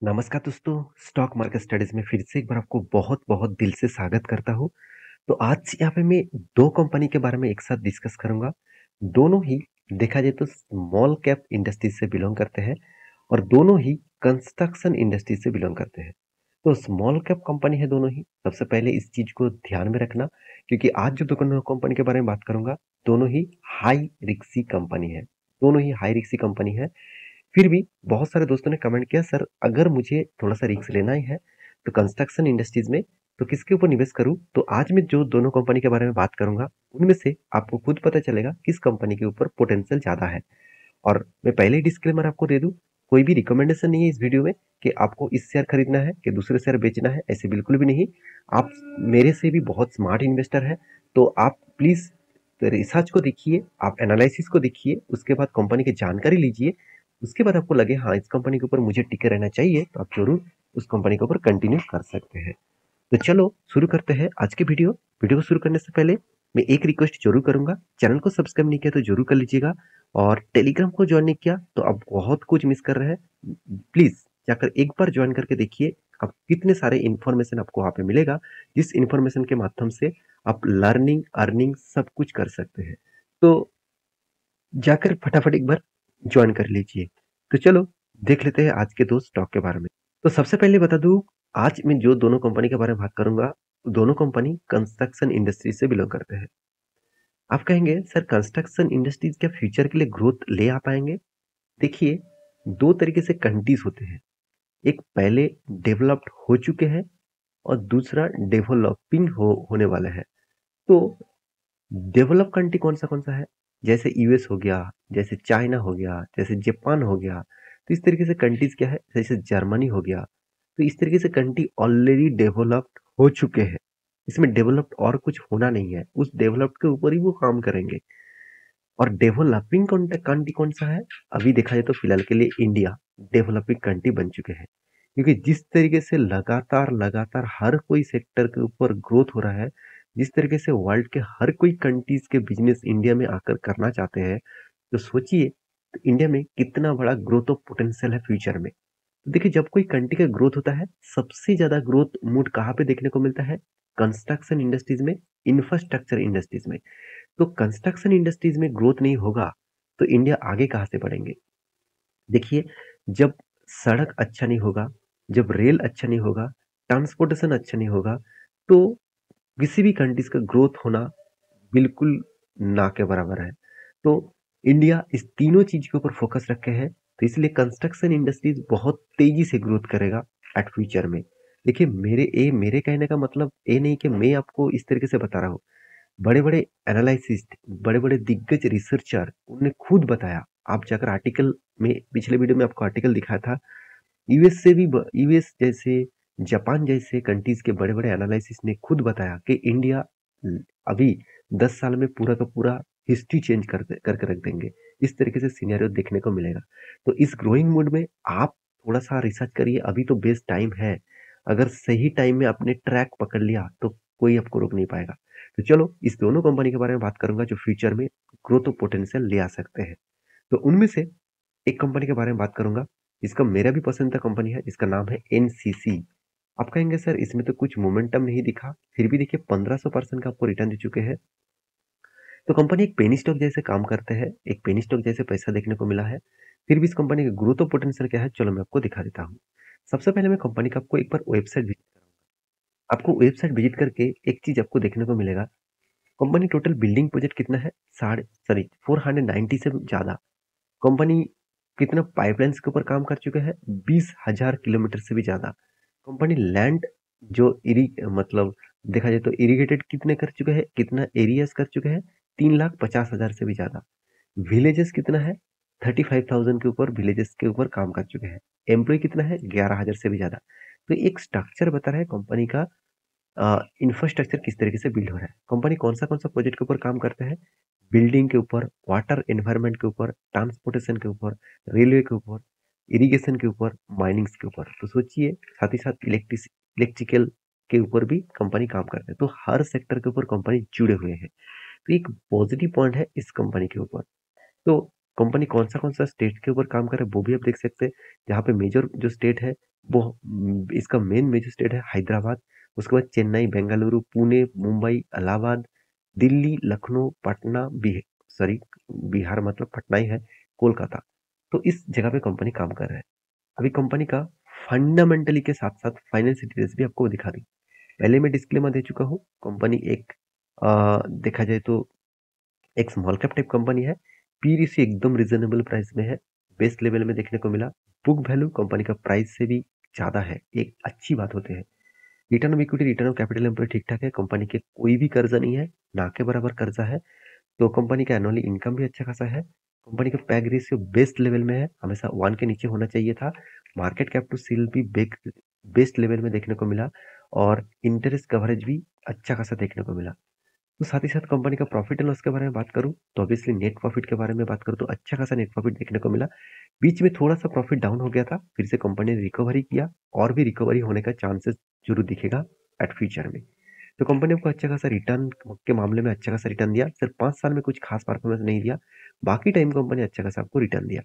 नमस्कार दोस्तों, stock market studies में फिर से एक बार आपको बहुत-बहुत दिल से स्वागत करता हूँ। तो आज यहाँ पे मैं 2 कंपनी के बारे में एक साथ डिस्कस करूँगा। दोनों ही देखा जाए तो स्मॉल कैप इंडस्ट्री से बिलॉन्ग करते हैं और दोनों ही कंस्ट्रक्शन इंडस्ट्री से बिलॉन्ग करते हैं। तो स्मॉल कैप कंपनी है दोनों ही। सबसे पहले इस चीज़ को ध्यान में रखना क्योंकि आज जो दोनों कंपनी के बारे में बात करूँगा, दोनों ही हाई रिस्की कंपनी है। दोनों ही हाई रिस्की कंपनी है। फिर भी बहुत सारे दोस्तों ने कमेंट किया सर अगर मुझे थोड़ा-सा रिस्क लेना ही है, तो कंस्ट्रक्शन इंडस्ट्रीज़ में तो किसके ऊपर निवेश करूँ? तो आज मैं जो दोनों कंपनी के बारे में बात करूँगा, उनमें से आपको खुद पता चलेगा किस कंपनी के ऊपर पोटेंशियल ज़्यादा है। और मैं पहले ही डिस्क्लेमर आपको दे दूँ, कोई भी रिकमेंडेशन नहीं है इस वीडियो में कि आपको इस शेयर खरीदना है कि दूसरे शेयर बेचना है, ऐसे बिल्कुल भी नहीं। आप मेरे से भी बहुत स्मार्ट इन्वेस्टर हैं, तो आप प्लीज़ रिसर्च को देखिए, आप एनालिसिस को देखिए, उसके बाद कंपनी की जानकारी लीजिए। उसके बाद आपको लगे हाँ, इस कंपनी के ऊपर मुझे टिके रहना चाहिए, तो आप ज़रूर उस कंपनी के ऊपर कंटिन्यू कर सकते हैं। तो चलो शुरू करते हैं आज की वीडियो। वीडियो को शुरू करने से पहले मैं एक रिक्वेस्ट जरूर करूंगा, चैनल को सब्सक्राइब नहीं किया तो जरूर कर लीजिएगा और टेलीग्राम को ज्वाइन नहीं किया तो आप बहुत कुछ मिस कर रहे हैं। प्लीज जाकर एक बार ज्वाइन करके देखिए, आप कितने सारे इन्फॉर्मेशन आपको वहाँ पे मिलेगा, जिस इन्फॉर्मेशन के माध्यम से आप लर्निंग अर्निंग सब कुछ कर सकते हैं। तो जाकर फटाफट एक बार ज्वाइन कर लीजिए। तो चलो देख लेते हैं आज के दो स्टॉक के बारे में। तो सबसे पहले बता दूं, आज मैं जो दोनों कंपनी के बारे में बात करूंगा, दोनों कंपनी कंस्ट्रक्शन इंडस्ट्री से बिलोंग करते हैं। आप कहेंगे सर कंस्ट्रक्शन इंडस्ट्रीज क्या फ्यूचर के लिए ग्रोथ ले आ पाएंगे? देखिए, दो तरीके से कंट्रीज होते हैं। एक पहले डेवलप्ड हो चुके हैं और दूसरा डेवलपिंग होने वाले हैं। तो डेवलप कंट्री कौन सा है? जैसे यूएस हो गया, जैसे चाइना हो गया, जैसे जापान हो गया। तो इस तरीके से कंट्रीज क्या है, जैसे जर्मनी हो गया। तो इस तरीके से कंट्री ऑलरेडी डेवलप्ड हो चुके हैं। इसमें डेवलप्ड और कुछ होना नहीं है, उस डेवलप्ड के ऊपर ही वो काम करेंगे। और डेवलपिंग कंट्री कौन सा है? अभी देखा जाए तो फिलहाल के लिए इंडिया डेवलपिंग कंट्री बन चुके हैं, क्योंकि जिस तरीके से लगातार लगातार हर कोई सेक्टर के ऊपर ग्रोथ हो रहा है, जिस तरीके से वर्ल्ड के हर कोई कंट्रीज के बिजनेस इंडिया में आकर करना चाहते हैं, तो सोचिए तो इंडिया में कितना बड़ा ग्रोथ ऑफ पोटेंशियल है फ्यूचर में। तो देखिए, जब कोई कंट्री का ग्रोथ होता है, सबसे ज्यादा ग्रोथ मूड कहाँ पे देखने को मिलता है? कंस्ट्रक्शन इंडस्ट्रीज में, इंफ्रास्ट्रक्चर इंडस्ट्रीज में। तो कंस्ट्रक्शन इंडस्ट्रीज में ग्रोथ नहीं होगा तो इंडिया आगे कहाँ से बढ़ेंगे? देखिए, जब सड़क अच्छा नहीं होगा, जब रेल अच्छा नहीं होगा, ट्रांसपोर्टेशन अच्छा नहीं होगा, तो किसी भी कंट्रीज का ग्रोथ होना बिल्कुल ना के बराबर है। तो इंडिया इस तीनों चीज के ऊपर फोकस रखे हैं, तो इसलिए कंस्ट्रक्शन इंडस्ट्रीज बहुत तेजी से ग्रोथ करेगा एट फ्यूचर में। देखिए, मेरे कहने का मतलब ये नहीं कि मैं आपको इस तरीके से बता रहा हूँ। बड़े-बड़े एनालिसिस्ट, बड़े-बड़े दिग्गज रिसर्चर उन्होंने खुद बताया। आप जाकर आर्टिकल में, पिछले वीडियो में आपको आर्टिकल दिखाया था। यूएस से भी यूएस जैसे, जापान जैसे कंट्रीज के बड़े-बड़े एनालिसिस्ट ने खुद बताया कि इंडिया अभी 10 साल में पूरा का पूरा हिस्ट्री चेंज करके रख देंगे। इस तरीके से सिनेरियो देखने को मिलेगा। तो इस ग्रोइंग मूड में आप थोड़ा-सा रिसर्च करिए, अभी तो बेस्ट टाइम है। अगर सही टाइम में आपने ट्रैक पकड़ लिया तो कोई आपको रोक नहीं पाएगा। तो चलो इस दोनों कंपनी के बारे में बात करूंगा जो फ्यूचर में ग्रोथ और पोटेंशियल ले आ सकते हैं। तो उनमें से एक कंपनी के बारे में बात करूंगा, इसका मेरा भी पसंदीदा कंपनी है, इसका नाम है एनसीसी। आप कहेंगे सर इसमें तो कुछ मोमेंटम नहीं दिखा, फिर भी देखिए 1500% का आपको रिटर्न दे चुके हैं। तो कंपनी एक पेनी स्टॉक जैसे काम करते हैं, एक पेनी स्टॉक जैसे पैसा देखने को मिला है। फिर भी इस कंपनी का ग्रोथ और पोटेंशियल क्या है, चलो मैं आपको दिखा देता हूँ। सबसे पहले मैं कंपनी का आपको एक बार वेबसाइट विजिट कराऊंगा। आपको वेबसाइट विजिट करके एक चीज आपको देखने को मिलेगा, कंपनी टोटल बिल्डिंग प्रोजेक्ट कितना है, साढ़े सॉरी 490 से ज्यादा। कंपनी कितना पाइपलाइंस के ऊपर काम कर चुके हैं, 20,000 किलोमीटर से भी ज्यादा। कंपनी लैंड जो मतलब देखा जाए तो इरिगेटेड कितने कर चुके हैं, कितना एरियाज कर चुके हैं, 3,50,000 से भी ज्यादा। विलेजेस कितना है, 35,000 के ऊपर विलेजेस के ऊपर काम कर चुके हैं। एम्प्लॉय कितना है, 11,000 से भी ज्यादा। तो एक स्ट्रक्चर बता रहा है कंपनी का, इंफ्रास्ट्रक्चर किस तरीके से बिल्ड हो रहा है। कंपनी कौन सा प्रोजेक्ट के ऊपर काम करते हैं? बिल्डिंग के ऊपर, वाटर एनवायरनमेंट के ऊपर, ट्रांसपोर्टेशन के ऊपर, रेलवे के ऊपर, इरिगेशन के ऊपर, माइनिंग्स के ऊपर। तो सोचिए, साथ ही साथ इलेक्ट्रिकल के ऊपर भी कंपनी काम करते हैं। तो हर सेक्टर के ऊपर कंपनी जुड़े हुए हैं। तो एक पॉजिटिव पॉइंट है इस कंपनी के ऊपर। तो कंपनी कौन सा स्टेट के ऊपर काम कर रहा है वो भी आप देख सकते हैं। जहाँ पे मेजर जो स्टेट है, वो इसका मेन मेजर स्टेट है हैदराबाद, उसके बाद चेन्नई, बेंगलुरु, पुणे, मुंबई, इलाहाबाद, दिल्ली, लखनऊ, पटना, सॉरी बिहार मतलब पटना ही है, कोलकाता। तो इस जगह पे कंपनी काम कर रहा है। अभी कंपनी का फंडामेंटली के साथ साथ फाइनेंशियल डिटेल्स भी आपको दिखा दी। पहले मैं डिस्क्लेमर दे चुका हूँ, कंपनी एक देखा जाए तो एक स्मॉल कैप टाइप कंपनी है। पी रेशियो एकदम रिजनेबल प्राइस में है, बेस्ट लेवल में देखने को मिला। बुक वैल्यू कंपनी का प्राइस से भी ज्यादा है, एक अच्छी बात होती है। Return of equity, return of capital employ ठीक ठाक है, कंपनी के कोई भी कर्जा नहीं है, ना के बराबर कर्जा है। तो कंपनी का एनुअली इनकम भी अच्छा खासा है। कंपनी का पैग रेशियो बेस्ट लेवल में है, हमेशा 1 के नीचे होना चाहिए था। मार्केट कैप टू सेल भी बेस्ट लेवल में देखने को मिला, और इंटरेस्ट कवरेज भी अच्छा खासा देखने को मिला। तो साथ ही साथ कंपनी का प्रॉफिट एंड लॉस के बारे में बात करूं तो ऑब्वियसली नेट प्रॉफिट के बारे में बात करूं तो अच्छा खासा नेट प्रॉफिट देखने को मिला। बीच में थोड़ा सा प्रॉफिट डाउन हो गया था, फिर से कंपनी ने रिकवरी किया, और भी रिकवरी होने का चांसेस जरूर दिखेगा एट फ्यूचर में। तो कंपनी आपको अच्छा खासा रिटर्न के मामले में अच्छा खासा रिटर्न दिया, सिर्फ 5 साल में कुछ खास परफॉर्मेंस नहीं दिया, बाकी टाइम कंपनी अच्छा खासा आपको रिटर्न दिया।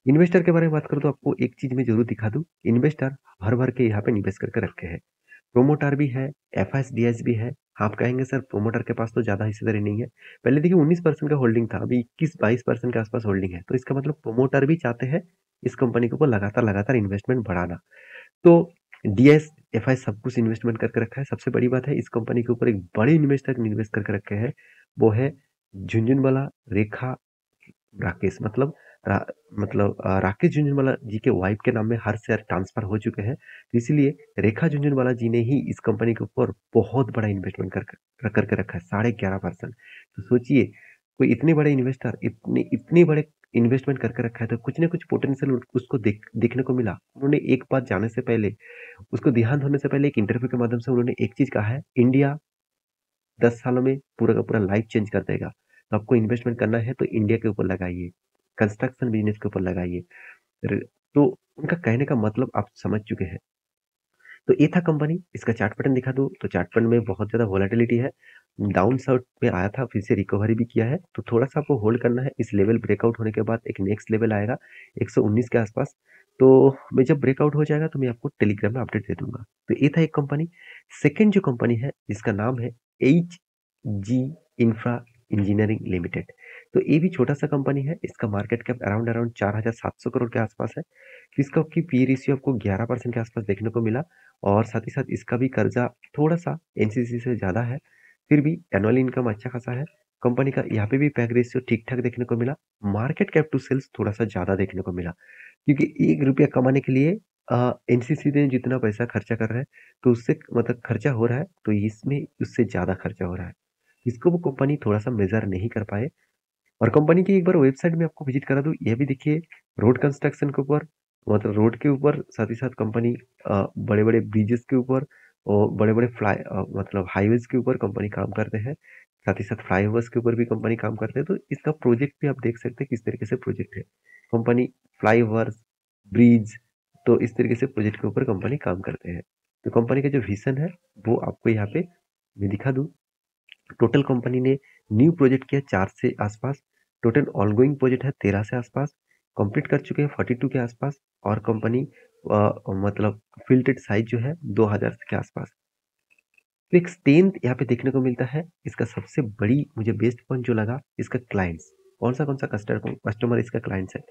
इन्वेस्टर के बारे में बात करूं तो आपको एक चीज मैं जरूर दिखा दूं, इन्वेस्टर भर भर के यहाँ पे निवेश करके रखे हैं। प्रोमोटर भी है, एफआईएस भी है। आप कहेंगे सर प्रोमोटर के पास तो ज्यादा हिस्सेदारी नहीं है। पहले देखिए 19% का होल्डिंग था, अभी 21-22% के आसपास होल्डिंग है, तो इसका मतलब प्रोमोटर भी चाहते हैं इस कंपनी के ऊपर लगातार लगातार इन्वेस्टमेंट बढ़ाना। तो डीएस एफआईएस सब कुछ इन्वेस्टमेंट करके रखा है। सबसे बड़ी बात है, इस कंपनी के ऊपर एक बड़े इन्वेस्टर इन्वेस्ट करके रखे हैं, वो है झुंझुनवाला रेखा राकेश, राकेश झुनझुनवाला जी के वाइफ के नाम में हर शेयर ट्रांसफर हो चुके हैं, तो इसीलिए रेखा झुनझुनवाला जी ने ही इस कंपनी के ऊपर बहुत बड़ा इन्वेस्टमेंट करके रखा है, 11.5%। तो सोचिए, कोई इतने बड़े इन्वेस्टर इतने इतने बड़े इन्वेस्टमेंट करके रखा है, तो कुछ ना कुछ पोटेंशियल उसको देखने को मिला। उन्होंने एक बात जाने से पहले, उसको ध्यान होने से पहले एक इंटरव्यू के माध्यम से उन्होंने एक चीज कहा है, इंडिया 10 सालों में पूरा का पूरा लाइफ चेंज कर देगा। तो आपको इन्वेस्टमेंट करना है तो इंडिया के ऊपर लगाइए, कंस्ट्रक्शन बिजनेस के ऊपर लगाइए। तो उनका कहने का मतलब आप समझ चुके हैं। तो ये था कंपनी। इसका चार्ट पैटर्न दिखा दूं तो चार्ट पैटर्न में बहुत ज्यादा वोलेटिलिटी है, डाउन साइड में आया था, फिर से रिकवरी भी किया है, तो थोड़ा सा आपको होल्ड करना है। इस लेवल ब्रेकआउट होने के बाद एक नेक्स्ट लेवल आएगा 119 के आसपास। तो मैं जब ब्रेकआउट हो जाएगा तो मैं आपको टेलीग्राम में अपडेट दे दूंगा। तो ये था एक कंपनी। सेकेंड जो कंपनी है जिसका नाम है HG इंफ्रा इंजीनियरिंग लिमिटेड। तो ये भी छोटा सा कंपनी है, इसका market cap around around 4700 crore के आसपास है। इसका की पी रेशियो आपको 11% के आसपास देखने को मिला, और साथ ही साथ इसका भी कर्जा थोड़ा सा एनसीसी से ज्यादा है, फिर भी एनुअल इनकम अच्छा खासा है। कंपनी का यहाँ पे भी पैग रेशियो ठीक ठाक देखने को मिला। मार्केट कैप टू सेल्स थोड़ा सा ज्यादा देखने को मिला, क्योंकि 1 रुपया कमाने के लिए एनसीसी ने जितना पैसा खर्चा कर रहा है, तो उससे मतलब खर्चा हो रहा है, तो इसमें उससे ज्यादा खर्चा हो रहा है। इसको वो कंपनी थोड़ा सा मेजर नहीं कर पाए। और कंपनी की एक बार वेबसाइट में आपको विजिट करा दूं, ये भी देखिए, रोड कंस्ट्रक्शन के ऊपर, मतलब रोड के ऊपर, साथ ही साथ कंपनी बड़े बड़े ब्रिजेस के ऊपर और बड़े बड़े मतलब हाईवेज के ऊपर कंपनी काम करते हैं, साथ ही साथ फ्लाईओवर्स के ऊपर भी कंपनी काम करते हैं। तो इसका प्रोजेक्ट भी आप देख सकते हैं किस तरीके से प्रोजेक्ट है। कंपनी फ्लाईओवर्स, ब्रिज, तो इस तरीके से प्रोजेक्ट के ऊपर कंपनी काम करते हैं। तो कंपनी का जो विजन है वो आपको यहाँ पे मैं दिखा दूं। टोटल कंपनी ने न्यू प्रोजेक्ट किया 4 से आसपास, टोटल ऑनगोइंग प्रोजेक्ट है 13 से आसपास, कंप्लीट कर चुके हैं 42 के आसपास, और कंपनी मतलब फिल्टेड साइज जो है 2000 के आसपास। तो एक स्ट्रेंथ यहाँ पे देखने को मिलता है। इसका सबसे बड़ी मुझे बेस्ट पॉइंट जो लगा, इसका क्लाइंट्स, कौन सा कस्टमर इसका क्लाइंट्स है।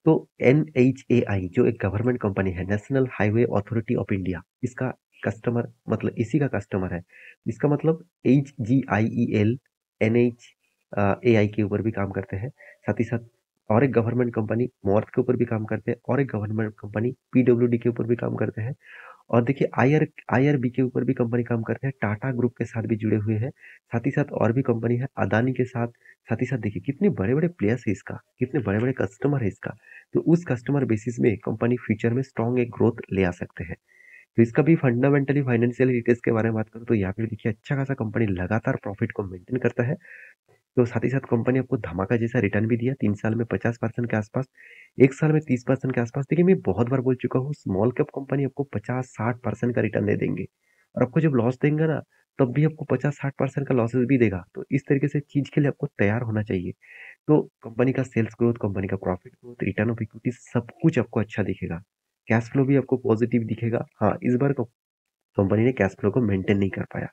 तो NHAI जो एक गवर्नमेंट कंपनी है, national highway authority of India, इसका कस्टमर मतलब इसी का कस्टमर है। इसका मतलब HGIEL NHAI के ऊपर भी काम करते हैं, साथ ही साथ और एक गवर्नमेंट कंपनी मॉर्थ के ऊपर भी काम करते हैं, और एक गवर्नमेंट कंपनी PWD के ऊपर भी काम करते हैं। और देखिए IRB के ऊपर भी कंपनी काम करते हैं, टाटा ग्रुप के साथ भी जुड़े हुए हैं, साथ ही साथ और भी कंपनी है अदानी के साथ। साथ ही साथ देखिए कितने बड़े बड़े प्लेयर्स है इसका, कितने बड़े बड़े कस्टमर है इसका। तो उस कस्टमर बेसिस में कंपनी फ्यूचर में स्ट्रॉन्ग एक ग्रोथ ले आ सकते हैं। तो इसका भी फंडामेंटली फाइनेंशियल डिटेल्स के बारे में बात करूँ तो यहाँ पे देखिए अच्छा खासा कंपनी लगातार प्रॉफिट को मेंटेन करता है। तो साथ ही साथ कंपनी आपको धमाका जैसा रिटर्न भी दिया, 3 साल में 50% के आसपास, 1 साल में 30% के आसपास। देखिए मैं बहुत बार बोल चुका हूँ, स्मॉल कैप कंपनी आपको 50-60% का रिटर्न दे देंगे, और आपको जब लॉस देंगे ना, तब भी आपको 50-60% का लॉसेस भी देगा। तो इस तरीके से चीज के लिए आपको तैयार होना चाहिए। तो कंपनी का सेल्स ग्रोथ, कंपनी का profit growth, return of equity, सब कुछ आपको अच्छा दिखेगा। कैश फ्लो भी आपको पॉजिटिव दिखेगा। हाँ, इस बार कंपनी ने कैश फ्लो को मेंटेन नहीं कर पाया।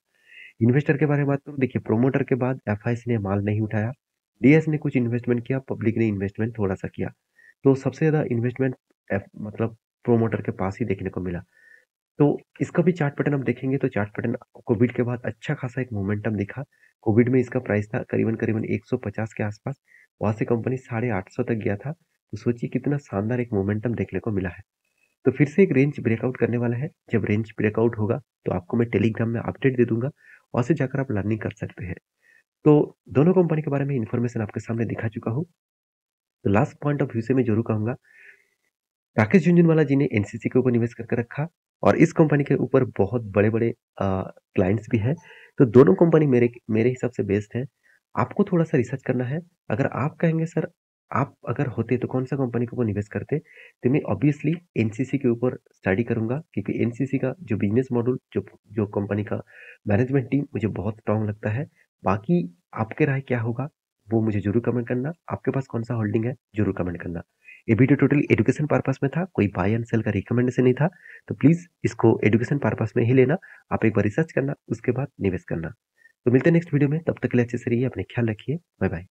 इन्वेस्टर के बारे में बात करूँ, देखिए प्रोमोटर के बाद एफआईसी ने माल नहीं उठाया, डीएस ने कुछ इन्वेस्टमेंट किया, पब्लिक ने इन्वेस्टमेंट थोड़ा सा किया। तो सबसे ज्यादा इन्वेस्टमेंट मतलब प्रोमोटर के पास ही देखने को मिला। तो इसका भी चार्ट पैटर्न हम देखेंगे तो चार्ट पैटर्न कोविड के बाद अच्छा खासा एक मोमेंटम दिखा। कोविड में इसका प्राइस था करीबन करीबन 150 के आसपास, वहां से कंपनी 850 तक गया था। तो सोचिए कितना शानदार एक मोमेंटम देखने को मिला है। तो फिर से एक रेंज ब्रेकआउट करने वाला है। जब रेंज ब्रेकआउट होगा तो आपको मैं टेलीग्राम में अपडेट दे दूंगा, वहां से जाकर आप लर्निंग कर सकते हैं। तो दोनों कंपनी के बारे में इंफॉर्मेशन आपके सामने दिखा चुका हूँ। तो लास्ट पॉइंट ऑफ व्यू से मैं जरूर कहूंगा, राकेश झुनझुनवाला जी ने एनसीसी के ऊपर निवेश करके रखा और इस कंपनी के ऊपर बहुत बड़े-बड़े क्लाइंट्स भी हैं। तो दोनों कंपनी मेरे मेरे हिसाब से बेस्ट है। आपको थोड़ा-सा रिसर्च करना है। अगर आप कहेंगे सर आप अगर होते तो कौन-सा कंपनी के ऊपर निवेश करते? तो मैं ऑब्वियसली एनसीसी के ऊपर स्टडी करूँगा, क्योंकि एनसीसी का जो बिज़नेस मॉडल जो जो कंपनी का मैनेजमेंट टीम मुझे बहुत स्ट्रॉन्ग लगता है। बाकी आपके राय क्या होगा वो मुझे ज़रूर कमेंट करना। आपके पास कौन-सा होल्डिंग है ज़रूर कमेंट करना। ये वीडियो टोटली एजुकेशन पर्पस में था, कोई बाय एंड सेल का रिकमेंडेशन नहीं था। तो प्लीज इसको एजुकेशन पर्पस में ही लेना। आप एक बार रिसर्च करना, उसके बाद निवेश करना। तो मिलते हैं नेक्स्ट वीडियो में, तब तक के लिए अच्छे से रहिए, अपने ख्याल रखिए। Bye bye.